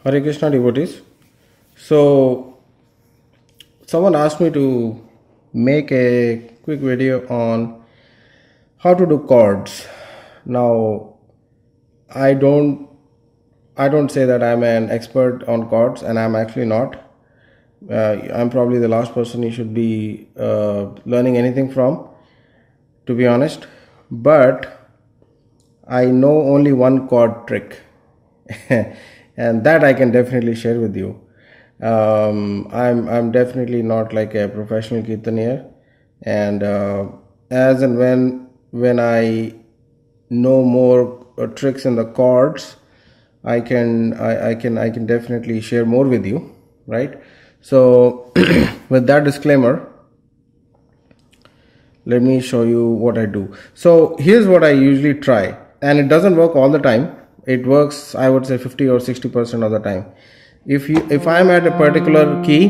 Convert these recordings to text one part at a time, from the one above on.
Hare Krishna devotees. So, someone asked me to make a quick video on how to do chords. Now, I don't I don't say that I'm an expert on chords, and I'm actually not. I'm probably the last person you should be learning anything from, to be honest. But I know only one chord trick, and that I can definitely share with you. I'm definitely not like a professional kirtanier, and as and when I know more tricks in the chords, I can definitely share more with you, right? So, with that disclaimer, let me show you what I do. So here's what I usually try, and it doesn't work all the time. It works, I would say, 50 or 60% of the time. If I'm at a particular key,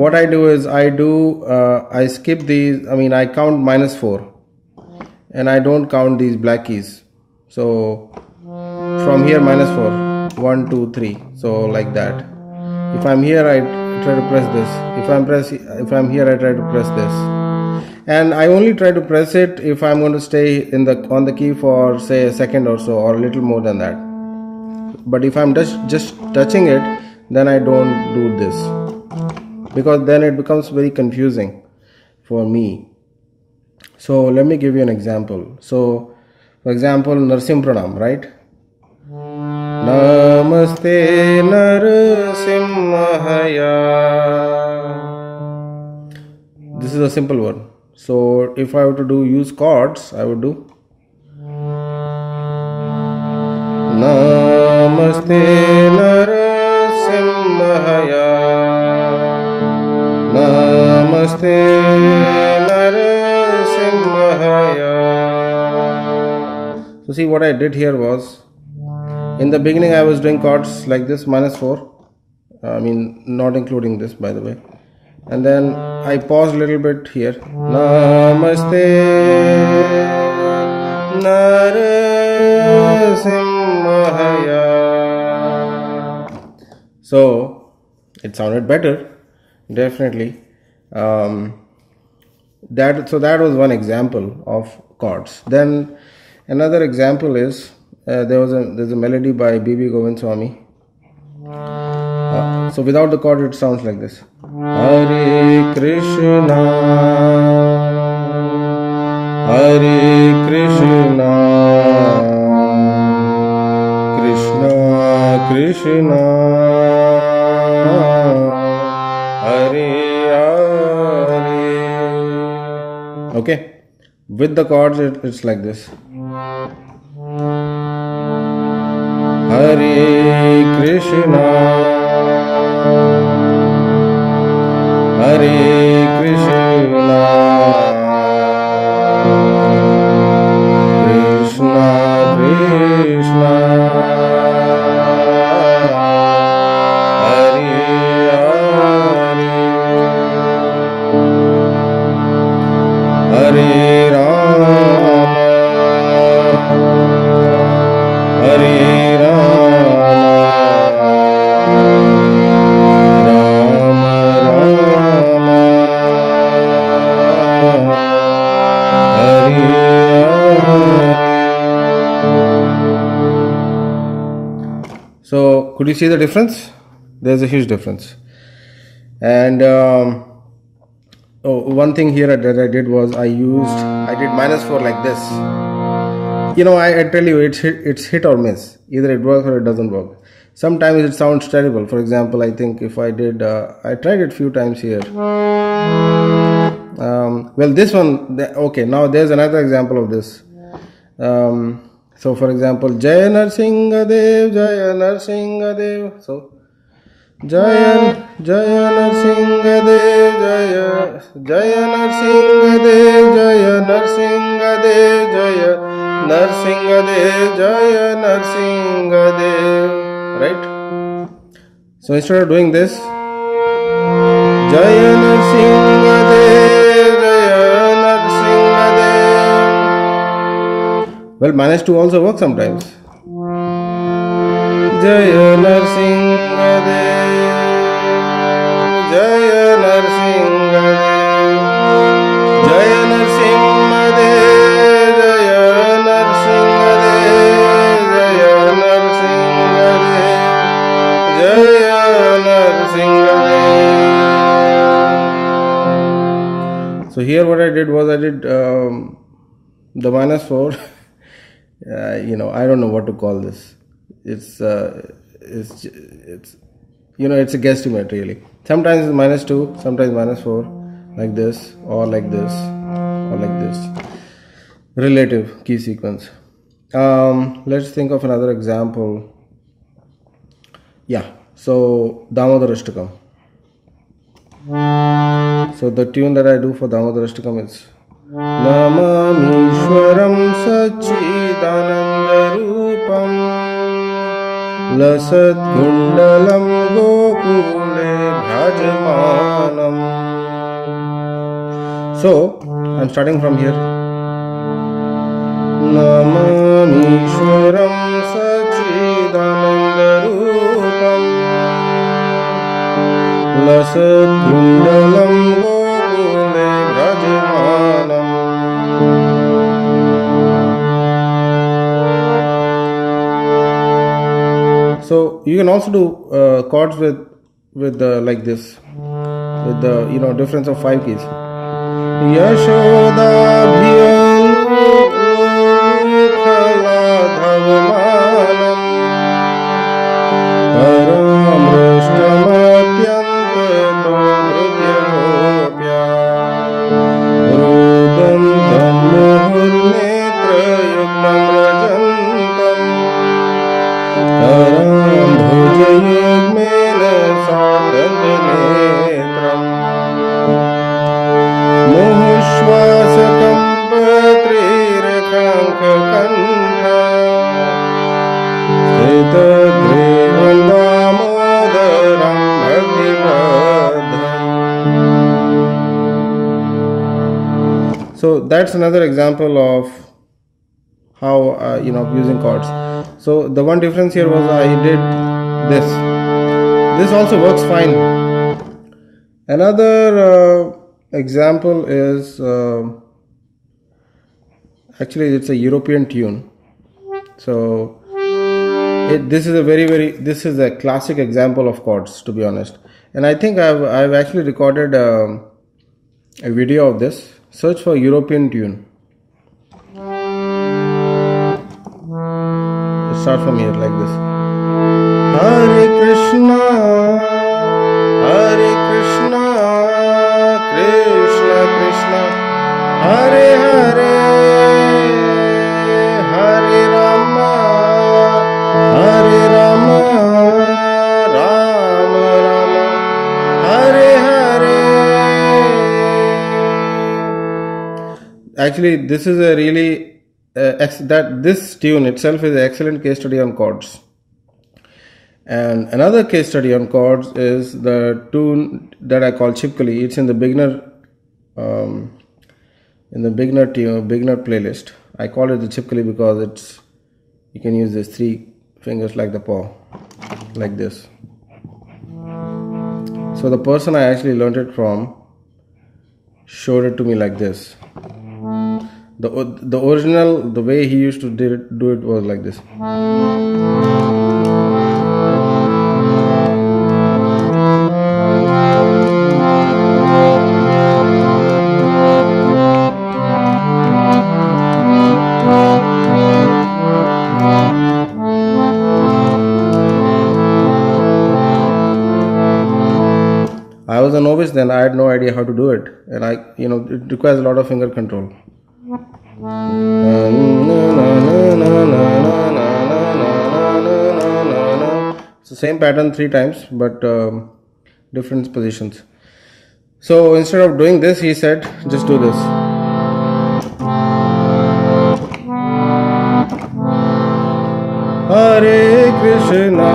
what I do is I skip these. I mean, I count -4, and I don't count these black keys. So from here -4, 1, 2, 3. So like that. If I'm here, I try to press this. If I'm here, I try to press this. And I only try to press it if I'm going to stay on the key for say a second or so, or a little more than that. But if I'm just touching it, then I don't do this, because then it becomes very confusing for me. So let me give you an example. So for example, Narsim Pranam, right? Namaste Narasimhaya. This is a simple one. So if I were to use chords, I would do Namaste Narasimhaya. Namaste Narasimhaya. So see, what I did here was, in the beginning I was doing chords like this, -4. I mean, not including this, by the way. And then I paused a little bit here. Namaste Narasimhaya. So it sounded better, definitely. That was one example of chords. Then another example is there's a melody by B.B. Govind Swami. So without the chord, it sounds like this. Hare Krishna, Hare Krishna, Krishna Krishna, Hare Hare. Okay, with the chords, it's like this. Hare Krishna, Hare Krishna, Krishna Krishna, Hare Hare, Hare Rama, Hare So could you see the difference? There's a huge difference. And one thing here that I did was I did -4 like this. You know, I tell you, it's hit or miss. Either it works or it doesn't work. Sometimes it sounds terrible. For example, I think if I tried it a few times here. Well, this one, okay, now there's another example of this. So for example, Jaya Narsinga Dev, Jaya Narsinga Dev. So Jaya Narsinga Dev, Jaya Narsinga Dev, Jaya Narsinga Dev, Jaya Narsinga Dev, Jaya Narsinga Dev. Right? So instead of doing this, Jaya Narsinga Dev, Jaya Narsinga Dev. Well, -2 also works sometimes. Jaya Narsinga Dev, Jaya Narsinga Dev, Jaya Narsinga Dev, Jaya Narsinga Dev, Jaya Narsinga Dev, Jaya Narsinga Dev. So here what I did was I did the -4. I don't know what to call this. It's it's it's a guesstimate really. Sometimes it's -2, sometimes -4, like this or like this or like this. Relative key sequence. Let's think of another example. Yeah. So Damodarashtakam. So the tune that I do for Damodarashtakam is Namamishwaram Sachidanandarupam Lasat Kundalam Gokule Bhajamanam. So I'm starting from here. Namamishwaram Sachidanandarupam Lasat Kundalam Gokule Bhajamanam. So you can also do chords with like this, with the difference of 5 keys. Yashoda bhiyalukhala dhavamanam paramrishtamatyantato dhrutyagopya rudantam muhurnetra yugmam rajantam karam bhujayugmena satanjanetram muhushvasakam patrirekhanka kantha stitagrivam damodaram bhaktipadram. So that's another example of how using chords. So the one difference here was I did this. This also works fine. Another example is actually it's a European tune. So this is a classic example of chords, to be honest. And I think I've actually recorded a video of this. Search for European tune. Start from here like this. Hare Krishna, Hare Krishna, Krishna Krishna, Hare Hare, Hare Rama, Hare Rama, Rama Rama, Hare Hare. Actually, this is a really this tune itself is an excellent case study on chords. And another case study on chords is the tune that I call Chipkali. It's in the beginner beginner playlist. I call it the Chipkali because you can use these 3 fingers like the paw, like this. So the person I actually learned it from showed it to me like this. The original, the way he used to do it was like this. I was a novice then. I had no idea how to do it, and it requires a lot of finger control. So same pattern 3 times, but different positions. So instead of doing this, he said, just do this. Hare Krishna,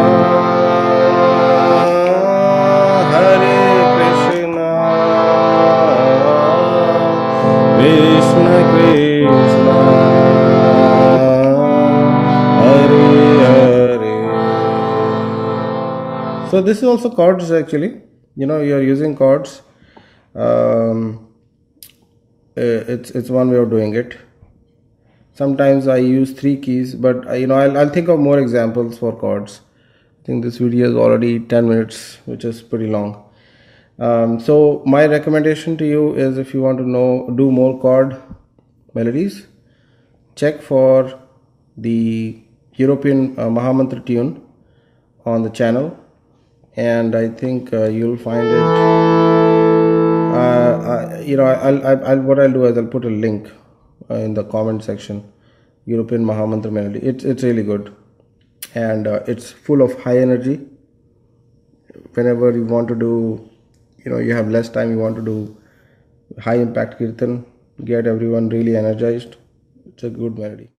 Hare Krishna, Krishna Krishna, Hare Hare, So this is also chords actually. You're using chords. It's one way of doing it. Sometimes I use 3 keys, but I'll think of more examples for chords. I think this video is already 10 minutes, which is pretty long. So my recommendation to you is, if you want to do more chord melodies, check for the European Mahamantra tune on the channel, and I think you'll find it. What I'll do is I'll put a link in the comment section. European Mahamantra melody. It's really good, and it's full of high energy. Whenever you want to do, you have less time, you want to do high impact kirtan, get everyone really energized. It's a good melody.